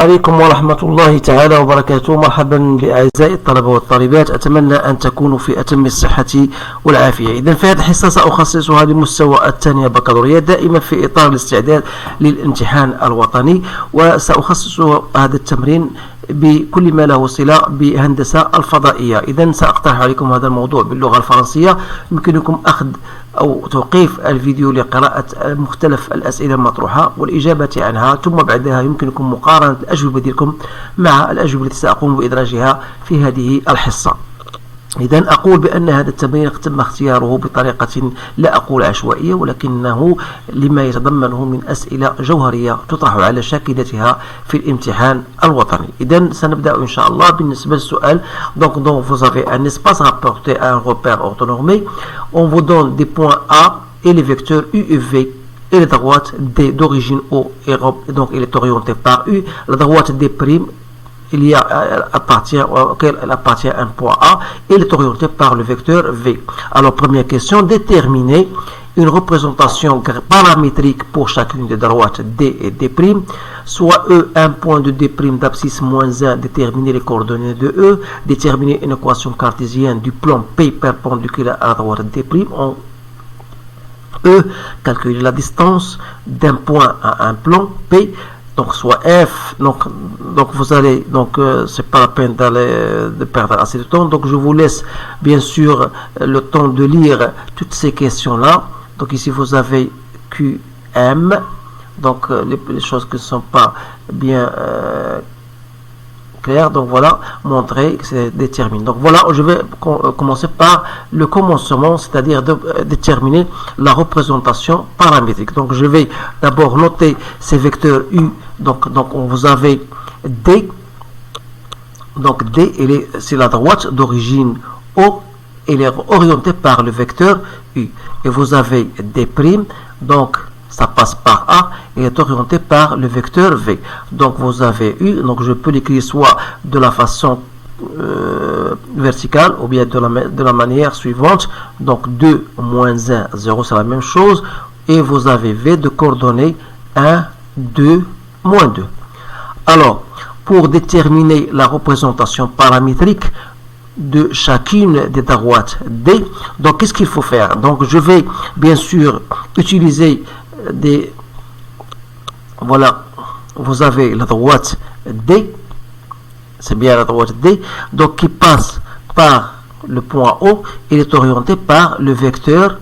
عليكم ورحمة الله تعالى وبركاته. مرحبا بأعزائي الطلبة والطالبات، أتمنى أن تكونوا في أتم الصحة والعافية. إذن في هذه الحصة سأخصصها لمستوى الثانية بكالوريا، دائما في إطار الاستعداد للامتحان الوطني، وسأخصص هذا التمرين بكل ما له صلة بهندسة الفضائية. إذن سأقترح عليكم هذا الموضوع باللغة الفرنسية. يمكنكم أخذ أو توقيف الفيديو لقراءة مختلف الأسئلة المطروحة والإجابة عنها، ثم بعدها يمكنكم مقارنة الأجوبة ديالكم مع الأجوبة التي سأقوم بإدراجها في هذه الحصة. إذن أقول بأن هذا التمرين تم اختياره بطريقة لا أقول عشوائية، ولكنه لما يتضمنه من أسئلة جوهرية تطرح على شاكلتها في الامتحان الوطني. إذن سنبدأ إن شاء الله بالنسبة للسؤال. Donc vous avez un espace rapporté à un repère orthonormé. On vous donne des points A et les vecteurs U et V. Et la droite D d'origine O, et donc il est orienté par U. La droite D', auquel elle appartient un point A, et elle est orientée par le vecteur V. Alors, première question, déterminer une représentation paramétrique pour chacune des droites D et D', soit E, un point de D' d'abscisse moins 1, déterminer les coordonnées de E, déterminer une équation cartésienne du plan P perpendiculaire à la droite D', en E, calculer la distance d'un point à un plan P, donc soit F, donc vous allez, c'est pas la peine de perdre assez de temps, donc je vous laisse bien sûr le temps de lire toutes ces questions là. Donc ici vous avez QM, donc les choses qui ne sont pas bien claires, donc voilà, montrer que c'est déterminé. Donc voilà, je vais commencer par le commencement, c'est-à-dire de déterminer la représentation paramétrique. Donc je vais d'abord noter ces vecteurs U. Donc vous avez D, donc D, c'est la droite d'origine O, elle est orientée par le vecteur U. Et vous avez D', donc ça passe par A et est orienté par le vecteur V. Donc vous avez U, donc je peux l'écrire soit de la façon verticale ou bien de la manière suivante. Donc 2, moins 1, 0, c'est la même chose. Et vous avez V de coordonnées 1, 2, moins 2. Alors, pour déterminer la représentation paramétrique de chacune des droites D, donc qu'est-ce qu'il faut faire? Donc je vais bien sûr utiliser voilà, vous avez la droite D, c'est bien la droite D, donc qui passe par le point O, il est orienté par le vecteur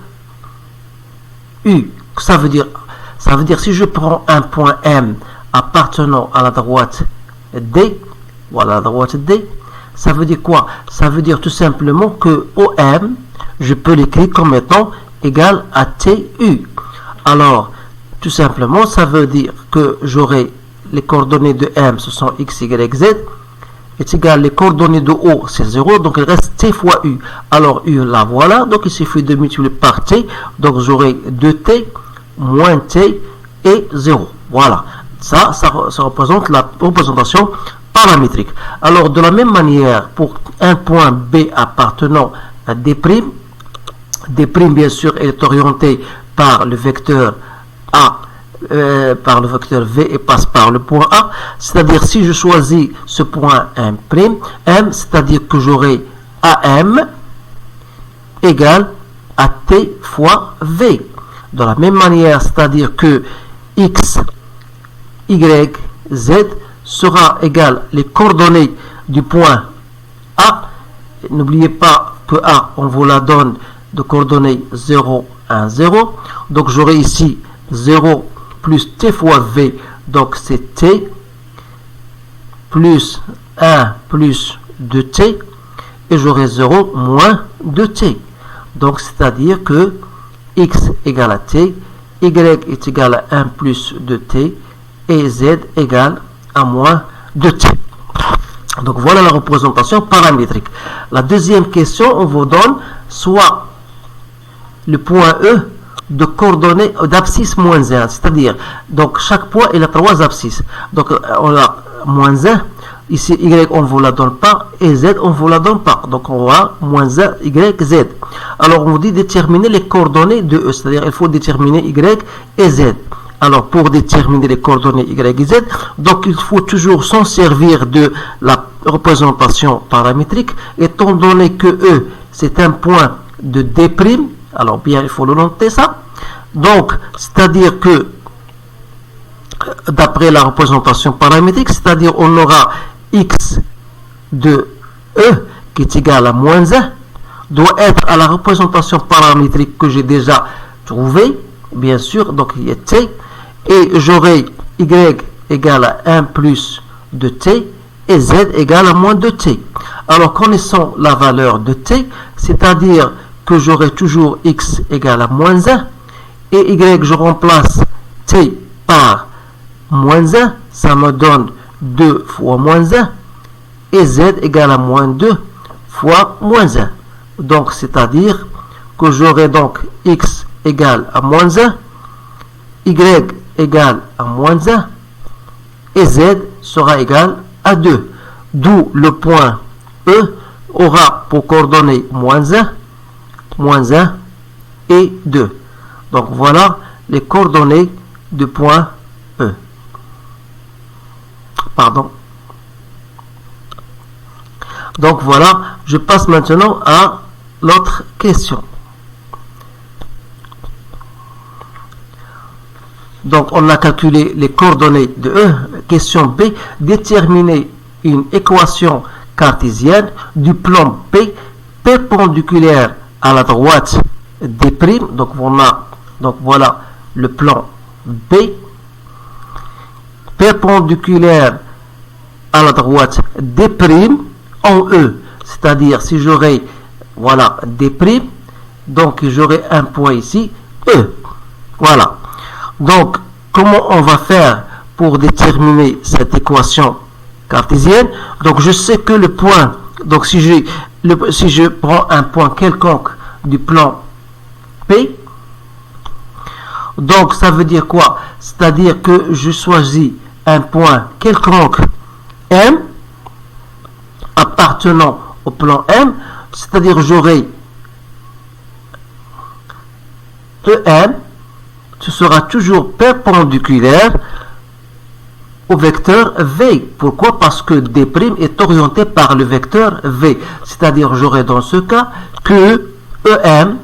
U. Ça veut dire si je prends un point M appartenant à la droite D, voilà la droite D, ça veut dire quoi? Ça veut dire tout simplement que OM, je peux l'écrire comme étant égal à TU. Alors, tout simplement, ça veut dire que j'aurai les coordonnées de M, ce sont X, Y, Z, est égal, les coordonnées de O, c'est 0, donc il reste T fois U. Alors, U, la voilà, donc il suffit de multiplier par T, donc j'aurai 2T, moins T et 0. Voilà, ça représente la représentation paramétrique. Alors, de la même manière, pour un point B appartenant à D', bien sûr, elle est orientée par le vecteur A, par le vecteur V et passe par le point A. C'est-à-dire, si je choisis ce point M', c'est-à-dire que j'aurai AM égale à T fois V. De la même manière, c'est-à-dire que X, Y, Z sera égal les coordonnées du point A. N'oubliez pas que A, on vous la donne de coordonnées 0, 1, 0. Donc j'aurai ici 0 plus T fois V, donc c'est T, plus 1 plus 2T, et j'aurai 0 moins 2T. Donc c'est-à-dire que X égale à T, Y est égal à 1 plus 2T, et Z égale à moins 2T. Donc voilà la représentation paramétrique. La deuxième question, on vous donne soit le point E de coordonnées d'abscisse moins 1, c'est-à-dire, donc chaque point il a 3 abscisses. Donc on a moins 1, ici Y on ne vous la donne pas, et Z on ne vous la donne pas. Donc on a moins 1, Y, Z. Alors on vous dit déterminer les coordonnées de E, c'est-à-dire il faut déterminer Y et Z. Alors, pour déterminer les coordonnées y et z, donc il faut toujours s'en servir de la représentation paramétrique, étant donné que E, c'est un point de D'. Alors, bien, il faut le noter ça. Donc, c'est-à-dire que, d'après la représentation paramétrique, c'est-à-dire on aura x de E, qui est égal à moins 1, doit être à la représentation paramétrique que j'ai déjà trouvée, bien sûr, donc il y a t, et j'aurai y égale à 1 plus de t, et z égale à moins de t. Alors, connaissant la valeur de t, c'est-à-dire que j'aurai toujours x égale à moins 1, et y, je remplace t par moins 1, ça me donne 2 fois moins 1, et z égale à moins 2 fois moins 1. Donc, c'est-à-dire que j'aurai donc x égale à moins 1, y égale à moins 1, et z sera égal à 2. D'où le point E aura pour coordonnées moins 1 et 2. Donc, voilà les coordonnées du point E. Pardon. Donc, voilà, je passe maintenant à l'autre question. Donc, on a calculé les coordonnées de E. Question B. Déterminer une équation cartésienne du plan P perpendiculaire à la droite D'. Donc, voilà le plan B perpendiculaire à la droite D' en E. C'est-à-dire, si j'aurais, voilà, D', donc j'aurai un point ici, E. Voilà. Donc, comment on va faire pour déterminer cette équation cartésienne? Donc, je sais que le point, donc si je prends un point quelconque du plan P, donc ça veut dire quoi? C'est-à-dire que je choisis un point quelconque M appartenant au plan M, c'est-à-dire j'aurai EM, ce sera toujours perpendiculaire au vecteur V. Pourquoi? Parce que D' est orienté par le vecteur V. C'est-à-dire j'aurai dans ce cas que EM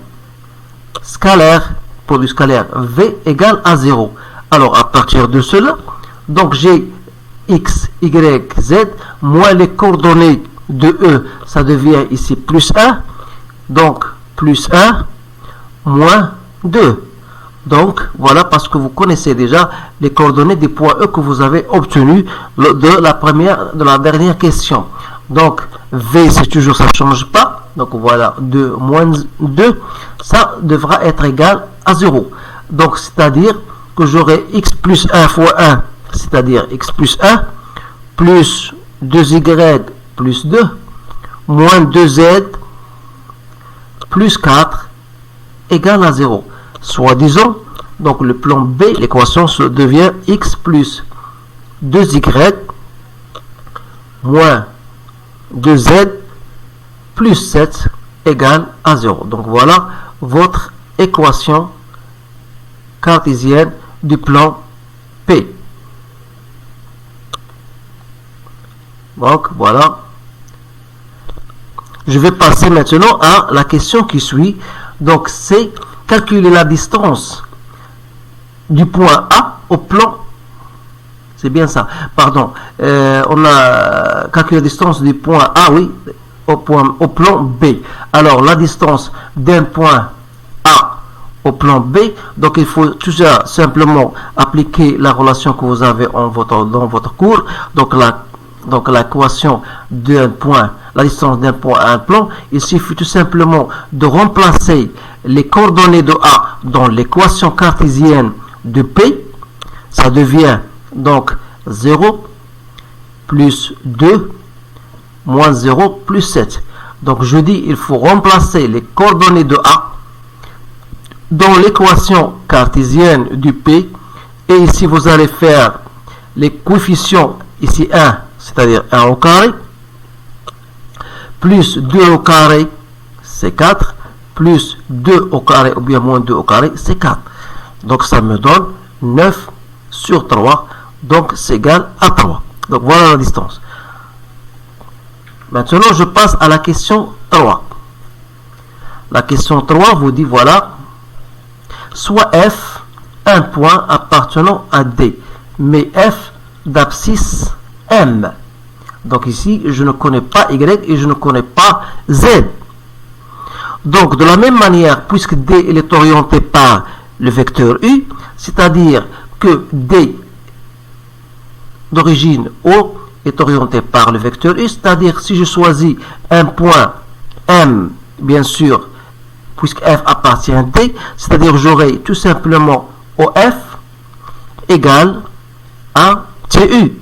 scalaire, produit scalaire V égale à 0. Alors à partir de cela, donc j'ai x, y, z, moins les coordonnées de E, ça devient ici plus 1, donc plus 1, moins 2. Donc, voilà, parce que vous connaissez déjà les coordonnées des points E que vous avez obtenus de la dernière question. Donc, V, c'est toujours, ça ne change pas. Donc, voilà, 2 moins 2, ça devra être égal à 0. Donc, c'est-à-dire que j'aurai x plus 1 fois 1, c'est-à-dire x plus 1, plus 2y plus 2, moins 2z plus 4 égale à 0. Soit disons, donc le plan B, l'équation devient x plus 2y moins 2z plus 7 égale à 0. Donc voilà votre équation cartésienne du plan P. Donc voilà. Je vais passer maintenant à la question qui suit. Donc c'est calculer la distance du point A au plan. C'est bien ça. Pardon. On a calculé la distance du point A, oui, au plan B. Alors la distance d'un point A au plan B. Donc il faut tout ça simplement appliquer la relation que vous avez dans votre cours. Donc l'équation d'un point, la distance d'un point à un plan, il suffit tout simplement de remplacer les coordonnées de A dans l'équation cartésienne de P. Ça devient donc 0 plus 2 moins 0 plus 7. Donc je dis il faut remplacer les coordonnées de A dans l'équation cartésienne du P. Et ici vous allez faire les coefficients, ici 1, c'est-à-dire 1 au carré, plus 2 au carré, c'est 4, plus 2 au carré, ou bien moins 2 au carré, c'est 4. Donc ça me donne 9 sur 3, donc c'est égal à 3. Donc voilà la distance. Maintenant, je passe à la question 3. La question 3 vous dit, voilà, soit f un point appartenant à D, mais f d'abscisse M. Donc ici, je ne connais pas Y et je ne connais pas Z. Donc, de la même manière, puisque D il est orienté par le vecteur U, c'est-à-dire que D d'origine O est orienté par le vecteur U, c'est-à-dire si je choisis un point M, bien sûr, puisque F appartient à D, c'est-à-dire j'aurai tout simplement OF égale à TU.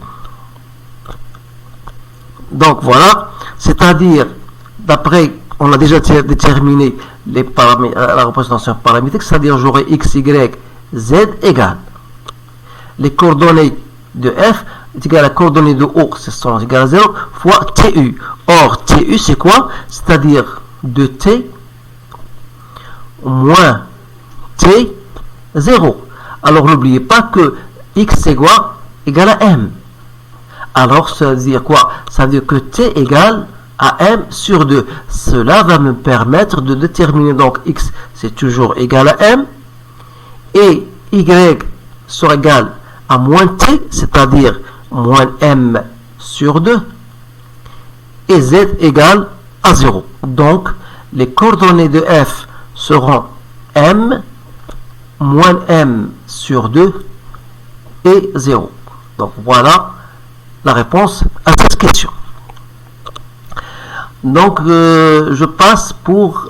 Donc voilà, c'est-à-dire, d'après, on a déjà déterminé les la représentation paramétrique, c'est-à-dire j'aurai X, Y, Z égale les coordonnées de F est égal à la coordonnée de O, c'est égal à 0, fois TU. Or, TU, c'est quoi? C'est-à-dire de T moins T 0. Alors, n'oubliez pas que X égale à M. Alors, ça veut dire quoi? Ça veut dire que T égale à M sur 2. Cela va me permettre de déterminer, donc, X, c'est toujours égal à M, et Y sera égal à moins T, c'est-à-dire moins M sur 2, et Z égale à 0. Donc, les coordonnées de F seront M, moins M sur 2 et 0. Donc, voilà la réponse à cette question. Donc, je passe pour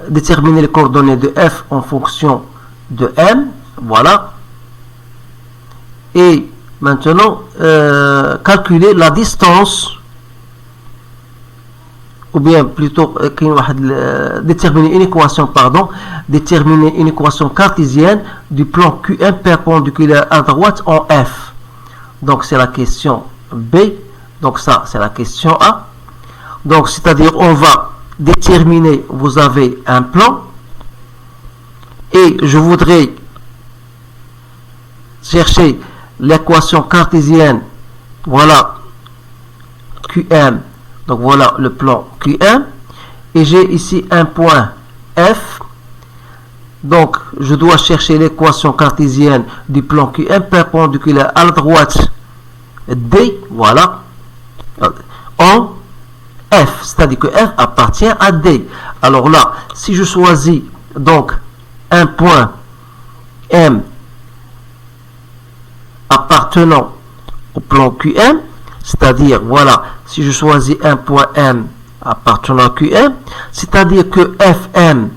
déterminer les coordonnées de F en fonction de M. Voilà. Et maintenant, calculer la distance, ou bien plutôt déterminer une équation, déterminer une équation cartésienne du plan Q1 perpendiculaire à droite en F. Donc c'est la question B. Donc ça c'est la question A. Donc c'est-à-dire on va déterminer, vous avez un plan et je voudrais chercher l'équation cartésienne, voilà QM, donc voilà le plan QM, et j'ai ici un point F, donc je dois chercher l'équation cartésienne du plan QM perpendiculaire à la droite D, voilà, en F, c'est-à-dire que F appartient à D. Alors là, si je choisis donc un point M appartenant au plan QM, c'est-à-dire, voilà, si je choisis un point M appartenant à QM, c'est-à-dire que FM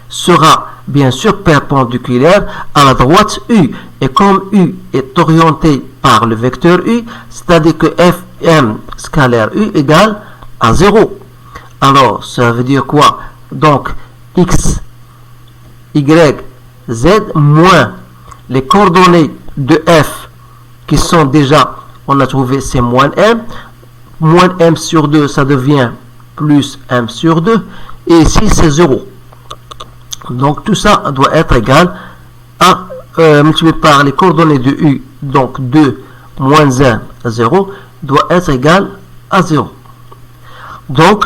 sera bien sûr perpendiculaire à la droite U. Et comme U est orienté par le vecteur U, c'est-à-dire que FM scalaire U égale à 0. Alors, ça veut dire quoi? Donc, X, Y, Z moins les coordonnées de F qui sont déjà, on a trouvé, c'est moins M sur 2, ça devient plus M sur 2, et ici c'est 0. Donc tout ça doit être égal à, multiplié par les coordonnées de U, donc 2 moins 1, 0, doit être égal à 0. Donc,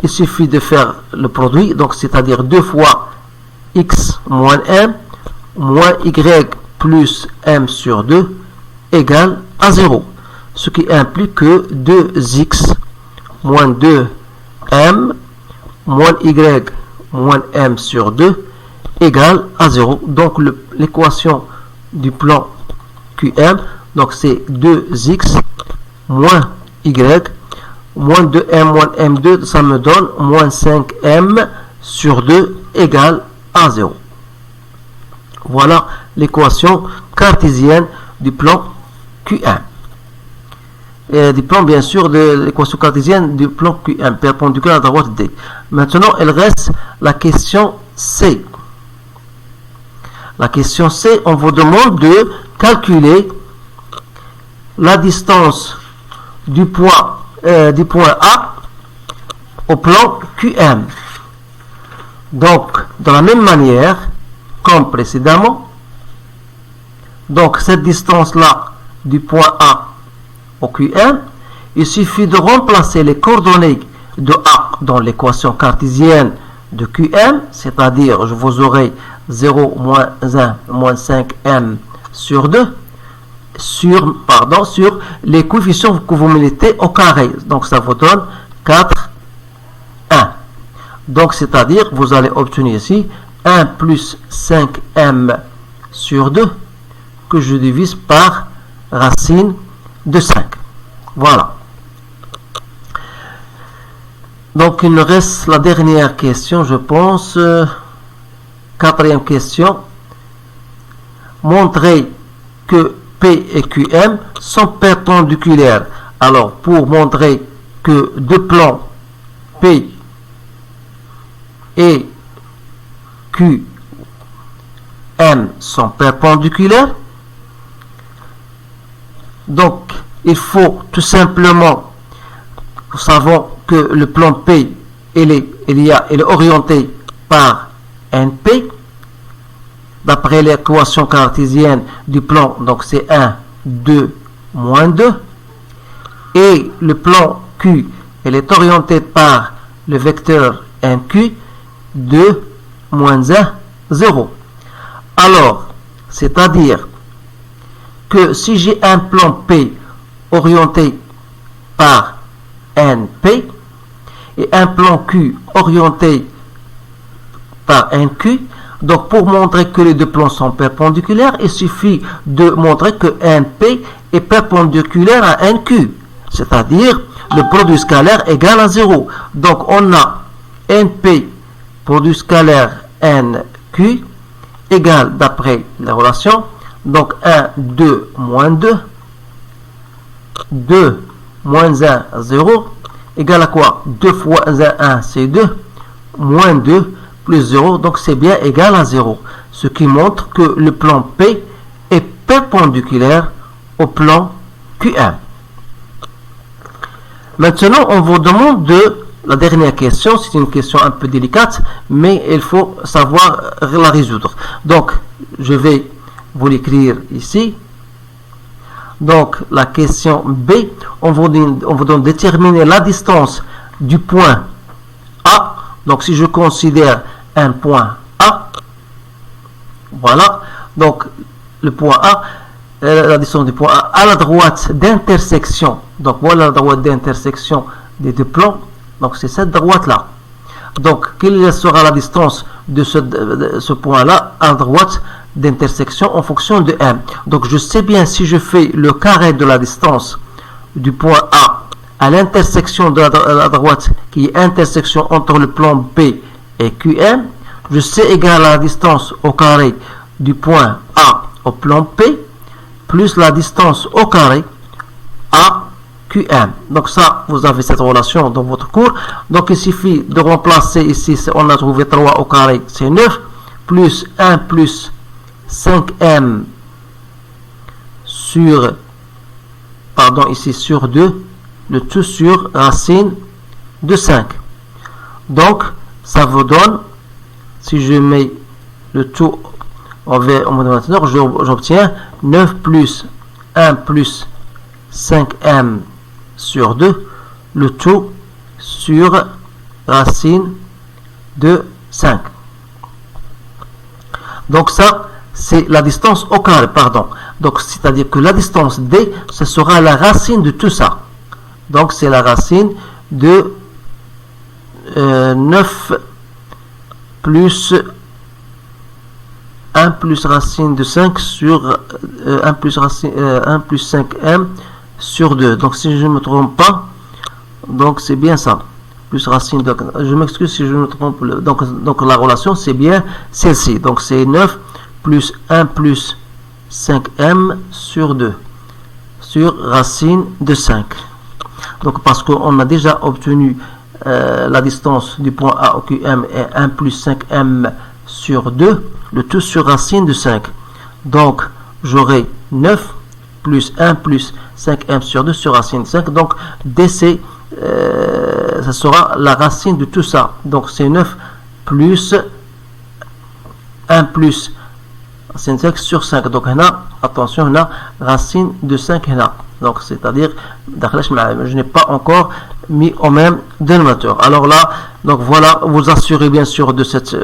il suffit de faire le produit, donc c'est-à-dire 2 fois X moins M, moins Y plus M sur 2 égale à 0. Ce qui implique que 2X moins 2M moins Y moins M sur 2 égale à 0. Donc l'équation du plan QM, donc c'est 2X moins Y moins 2M moins M2, ça me donne moins 5M sur 2 égale à 0. Voilà l'équation cartésienne du plan Q1. Et du plan, bien sûr, de l'équation cartésienne du plan Q1, perpendiculaire à droite D. Maintenant, il reste la question C. La question C, on vous demande de calculer la distance du point A au plan QM. Donc, de la même manière, comme précédemment, Donc cette distance-là du point A au QM, il suffit de remplacer les coordonnées de A dans l'équation cartésienne de QM, c'est-à-dire vous aurez 0, moins 1, moins 5M sur 2, sur les coefficients que vous mettez au carré. Donc ça vous donne 4, 1. Donc c'est-à-dire vous allez obtenir ici 1 plus 5M sur 2 que je divise par racine de 5. Voilà. Donc il nous reste la dernière question, je pense. Quatrième question. Montrer que P et QM sont perpendiculaires. Alors pour montrer que deux plans P et QM sont perpendiculaires, donc il faut tout simplement, nous savons que le plan P il est orienté par NP d'après l'équation cartésienne du plan, donc c'est 1, 2, moins 2, et le plan Q il est orienté par le vecteur NQ, 2, moins 1, 0. Alors, c'est-à-dire que si j'ai un plan P orienté par NP et un plan Q orienté par NQ, donc pour montrer que les deux plans sont perpendiculaires, il suffit de montrer que NP est perpendiculaire à NQ, c'est-à-dire le produit scalaire égal à 0. Donc on a NP produit scalaire NQ égale, d'après la relation, donc 1, 2, moins 2, 2, moins 1, 0, égale à quoi? 2 fois 1, c'est 2, moins 2, plus 0, donc c'est bien égal à 0. Ce qui montre que le plan P est perpendiculaire au plan QM. Maintenant, on vous demande la dernière question. C'est une question un peu délicate, mais il faut savoir la résoudre. Donc, je vais vous l'écrire ici. Donc, la question B, on vous donne déterminer la distance du point A. Donc, si je considère un point A, voilà, donc le point A, la distance du point A à la droite d'intersection, donc voilà la droite d'intersection des deux plans, donc c'est cette droite-là. Donc, quelle sera la distance de ce point-là à droite d'intersection en fonction de M? Donc, je sais bien, si je fais le carré de la distance du point A à l'intersection de la droite qui est intersection entre le plan P et QM, je sais égal à la distance au carré du point A au plan P plus la distance au carré à QM. Donc ça, vous avez cette relation dans votre cours. Donc il suffit de remplacer ici, on a trouvé 3 au carré, c'est 9, plus 1 plus 5M sur, ici sur 2, le tout sur racine de 5. Donc, ça vous donne, si je mets le tout en dénominateur, j'obtiens 9 plus 1 plus 5M sur 2, le tout sur racine de 5. Donc ça, c'est la distance au carré, Donc, c'est-à-dire que la distance D, ce sera la racine de tout ça. Donc, c'est la racine de 9 plus 1 plus racine de 5 sur 1 plus 5M sur 2. Donc, si je ne me trompe pas, donc c'est bien ça. Plus racine de... Je m'excuse si je me trompe. Donc, la relation, c'est bien celle-ci. Donc, c'est 9 plus 1 plus 5M sur 2 sur racine de 5. Donc, parce qu'on a déjà obtenu la distance du point A au QM est 1 plus 5M sur 2, le tout sur racine de 5. Donc, j'aurai 9 plus 1 plus 5M sur 2 sur racine de 5. Donc, DC, ça sera la racine de tout ça. Donc, c'est 9 plus 1 plus syntaxe sur 5. Donc هنا attention, هنا racine de 5 هنا. Donc c'est-à-dire je n'ai pas encore mis au même dénominateur. Alors là, donc voilà, vous assurez bien sûr de cette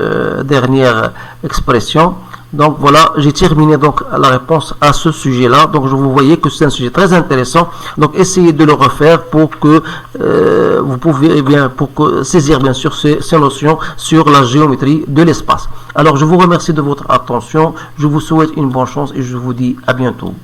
dernière expression. Donc voilà, j'ai terminé donc la réponse à ce sujet-là. Donc je vous voyez que c'est un sujet très intéressant. Donc essayez de le refaire pour que vous pouvez bien saisir bien sûr ces notions sur la géométrie de l'espace. Alors je vous remercie de votre attention. Je vous souhaite une bonne chance et je vous dis à bientôt.